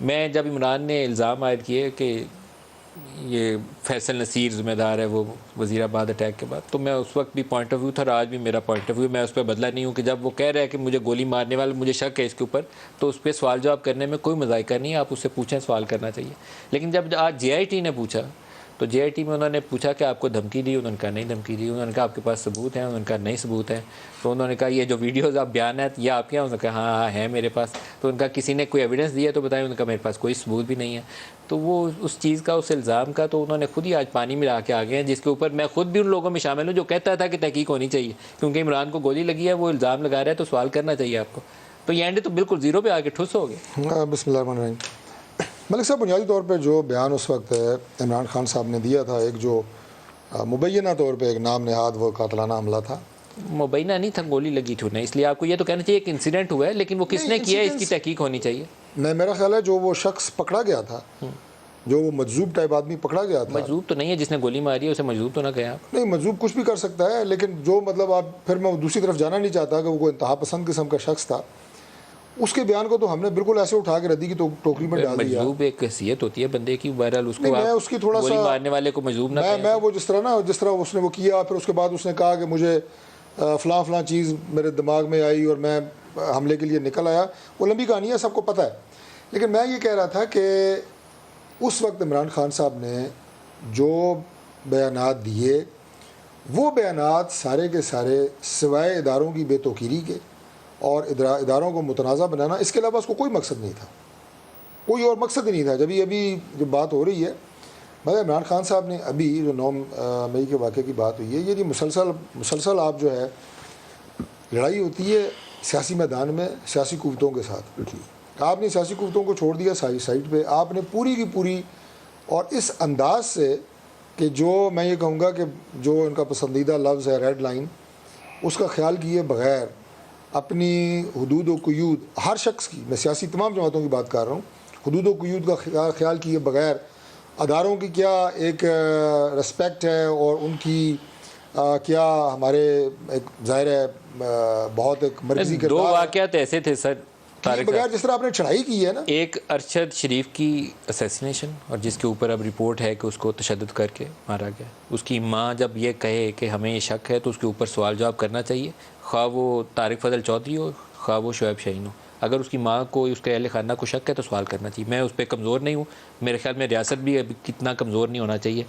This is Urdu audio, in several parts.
میں جب عمران نے الزام عائد کیے کہ یہ فیصل نصیر ذمہ دار ہے وہ وزیر آباد اٹیک کے بعد، تو میں اس وقت بھی پوائنٹ آف ویو تھا اور آج بھی میرا پوائنٹ آف ویو، میں اس پہ بدلا نہیں ہوں کہ جب وہ کہہ رہا ہے کہ مجھے گولی مارنے والا مجھے شک ہے اس کے اوپر، تو اس پہ سوال جواب کرنے میں کوئی مذائقہ نہیں ہے، آپ اس سے پوچھیں، سوال کرنا چاہیے. لیکن جب آج جے آئی ٹی نے پوچھا تو جے آئی ٹی میں انہوں نے پوچھا کہ آپ کو دھمکی دی، انہوں نے کہا نہیں دھمکی دی. انہوں نے کہا آپ کے پاس ثبوت ہیں، انہوں نے کہا نہیں ثبوت ہیں. تو انہوں نے کہا یہ جو ویڈیوز آپ بیانات یہ آپ کے ہیں، انہوں نے کہا ہاں ہاں ہیں میرے پاس. تو ان کا کسی نے کوئی ایویڈنس دیا تو بتائیں، انہوں نے کہا میرے پاس کوئی ثبوت بھی نہیں ہے. تو وہ اس چیز کا اس الزام کا تو انہوں نے خود ہی آج پانی ملا کے آگے ہیں، جس کے اوپر میں خود بھی ان لوگوں میں شامل ہوں جو کہتا تھا کہ تحقیق ہونی چاہیے کیونکہ عمران کو گولی لگی ہے، وہ الزام لگا رہا ہے تو سوال کرنا چاہیے آپ کو. تو یہ اینڈ تو بالکل زیرو پہ آ کے ٹھس ہو گئے. بسم اللہ الرحمن الرحیم. ملک صاحب، بنیادی طور پہ جو بیان اس وقت عمران خان صاحب نے دیا تھا، ایک جو مبینہ طور پہ ایک نام نہاد وہ قاتلانہ حملہ تھا. مبینہ نہیں تھا، گولی لگی تھی انہیں، اس لیے آپ کو یہ تو کہنا چاہیے ایک انسیڈنٹ ہوا ہے، لیکن وہ کس نے کیا ہے اس کی تحقیق ہونی چاہیے. میرا خیال ہے جو وہ شخص پکڑا گیا تھا، جو وہ مجذوب ٹائپ آدمی پکڑا گیا تھا. مجذوب تو نہیں ہے، جس نے گولی ماری ہے اسے مجذوب تو نہ کہیں آپ. نہیں، مجذوب کچھ بھی کر سکتا ہے، لیکن جو مطلب آپ پھر میں دوسری طرف جانا نہیں چاہتا کہ وہ کوئی انتہا پسند قسم کا شخص تھا. اس کے بیان کو تو ہم نے بالکل ایسے اٹھا کے ردی کی ٹوکری میں ڈال دیا. مجذوب ایک حیثیت ہوتی ہے بندے کی، بہرحال اس کو میں اس کی تھوڑا گولی سا مارنے والے کو مجذوب نہ کہیں. میں وہ جس طرح اس نے وہ کیا، پھر اس کے بعد اس نے کہا کہ مجھے فلاں چیز میرے دماغ میں آئی اور میں حملے کے لیے نکل آیا. وہ لمبی کہانی ہے، سب کو پتہ ہے. لیکن میں یہ کہہ رہا تھا کہ اس وقت عمران خان صاحب نے جو بیانات دیے، وہ بیانات سارے کے سارے سوائے اداروں کی بے توقیری کے اور اداروں کو متنازع بنانا، اس کے علاوہ اس کو کوئی مقصد نہیں تھا، کوئی اور مقصد ہی نہیں تھا. ابھی جو بات ہو رہی ہے، مگر عمران خان صاحب نے ابھی جو 9 مئی کے واقعے کی بات ہوئی ہے، یہ مسلسل آپ جو ہے لڑائی ہوتی ہے سیاسی میدان میں سیاسی قوتوں کے ساتھ. آپ نے سیاسی قوتوں کو چھوڑ دیا سائڈ پہ، آپ نے پوری کی پوری اور اس انداز سے کہ جو میں یہ کہوں گا کہ جو ان کا پسندیدہ لفظ ہے ریڈ لائن، اس کا خیال کیے بغیر اپنی حدود و قیود ہر شخص کی، میں سیاسی تمام جماعتوں کی بات کر رہا ہوں، حدود و قیود کا خیال کیے بغیر اداروں کی کیا ایک رسپیکٹ ہے اور ان کی کیا ہمارے ایک ظاہر ہے بہت ایک مرکزی کردار. 2 واقعات ایسے تھے سر بغیر جس طرح آپ نے چڑھائی کی ہے نا، ایک ارشد شریف کی اسیسینیشن، اور جس کے اوپر اب رپورٹ ہے کہ اس کو تشدد کر کے مارا گیا. اس کی ماں جب یہ کہے کہ ہمیں یہ شک ہے تو اس کے اوپر سوال جواب کرنا چاہیے، خواہ وہ طارق فضل چودھری ہو خواہ وہ شعیب شاہین ہو. اگر اس کی ماں کو اس کے اہل خانہ کو شک ہے تو سوال کرنا چاہیے. میں اس پہ کمزور نہیں ہوں، میرے خیال میں ریاست بھی اب کتنا کمزور نہیں ہونا چاہیے.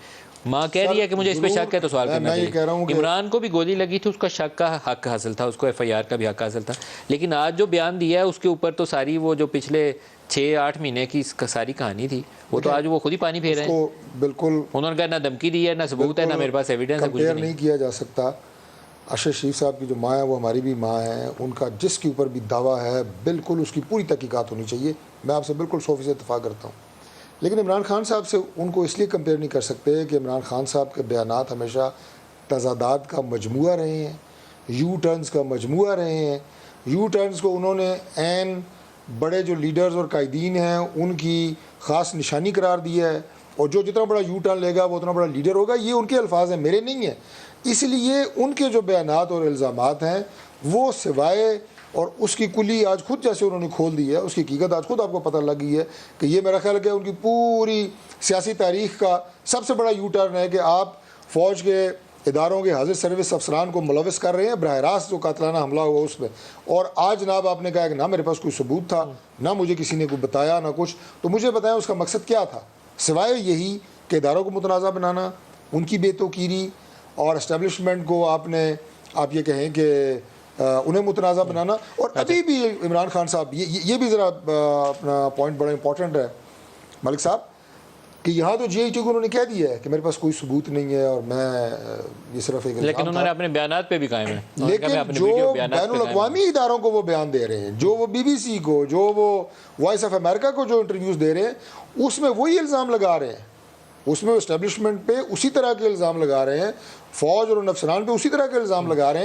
ماں کہہ رہی ہے کہ مجھے اس پہ شک ہے تو سوال کرنا چاہیے. عمران کو بھی گولی لگی تھی، اس کا شک کا حق حاصل تھا، اس کو ایف آئی آر کا بھی حق حاصل تھا. لیکن آج جو بیان دیا ہے اس کے اوپر تو ساری وہ جو پچھلے 6-8 مہینے کی ساری کہانی تھی وہ تو آج وہ خود ہی پانی پھیر رہے ہیں. بالکل انہوں نے کہا نہ دھمکی دی ہے نہ ثبوت ہے نہ میرے پاس ایویڈنس ہے، کچھ بھی نہیں کیا جا سکتا. ارشد شریف صاحب کی جو ماں ہے وہ ہماری بھی ماں ہیں، ان کا جس کے اوپر بھی دعویٰ ہے بالکل اس کی پوری تحقیقات ہونی چاہیے. میں آپ سے بالکل 100% اتفاق کرتا ہوں. لیکن عمران خان صاحب سے ان کو اس لیے کمپیئر نہیں کر سکتے کہ عمران خان صاحب کے بیانات ہمیشہ تضادات کا مجموعہ رہے ہیں، یو ٹرنز کا مجموعہ رہے ہیں. یو ٹرنز کو انہوں نے عین بڑے جو لیڈرز اور قائدین ہیں ان کی خاص نشانی قرار دیا ہے، اور جو جتنا بڑا یو ٹرن لے گا وہ اتنا بڑا لیڈر ہوگا. یہ ان کے الفاظ ہیں، میرے نہیں ہیں. اس لیے ان کے جو بیانات اور الزامات ہیں وہ سوائے اور اس کی کلی آج خود جیسے انہوں نے کھول دی ہے، اس کی حقیقت آج خود آپ کو پتہ لگ گئی ہے کہ یہ میرا خیال ہے کہ ان کی پوری سیاسی تاریخ کا سب سے بڑا یو ٹرن ہے کہ آپ فوج کے اداروں کے حاضر سروس افسران کو ملوث کر رہے ہیں براہ راست جو قاتلانہ حملہ ہوا اس میں. اور آج جناب آپ نے کہا کہ نہ میرے پاس کوئی ثبوت تھا، نہ مجھے کسی نے کوئی بتایا، نہ کچھ. تو مجھے بتائیں اس کا مقصد کیا تھا سوائے یہی کہ اداروں کو متنازع بنانا، ان کی بے توقیری اور اسٹیبلشمنٹ کو آپ یہ کہیں کہ انہیں متنازع بنانا. اور ابھی بھی عمران خان صاحب یہ بھی ذرا اپنا پوائنٹ بڑا امپورٹنٹ ہے ملک صاحب، کہ یہاں تو جے آئی ٹی کو انہوں نے کہہ دیا ہے کہ میرے پاس کوئی ثبوت نہیں ہے اور میں یہ صرف ایک، لیکن انہوں نے اپنے بیانات پہ بھی قائم ہے. لیکن جو بین الاقوامی اداروں کو وہ بیان دے رہے ہیں، جو وہ بی بی سی کو، جو وہ وائس آف امریکہ کو جو انٹرویوز دے رہے ہیں، اس میں وہی الزام لگا رہے ہیں. اس میں اسٹیبلشمنٹ پہ اسی طرح کے الزام لگا رہے ہیں، فوج اور ان افسران پہ اسی طرح کے الزام لگا رہے ہیں.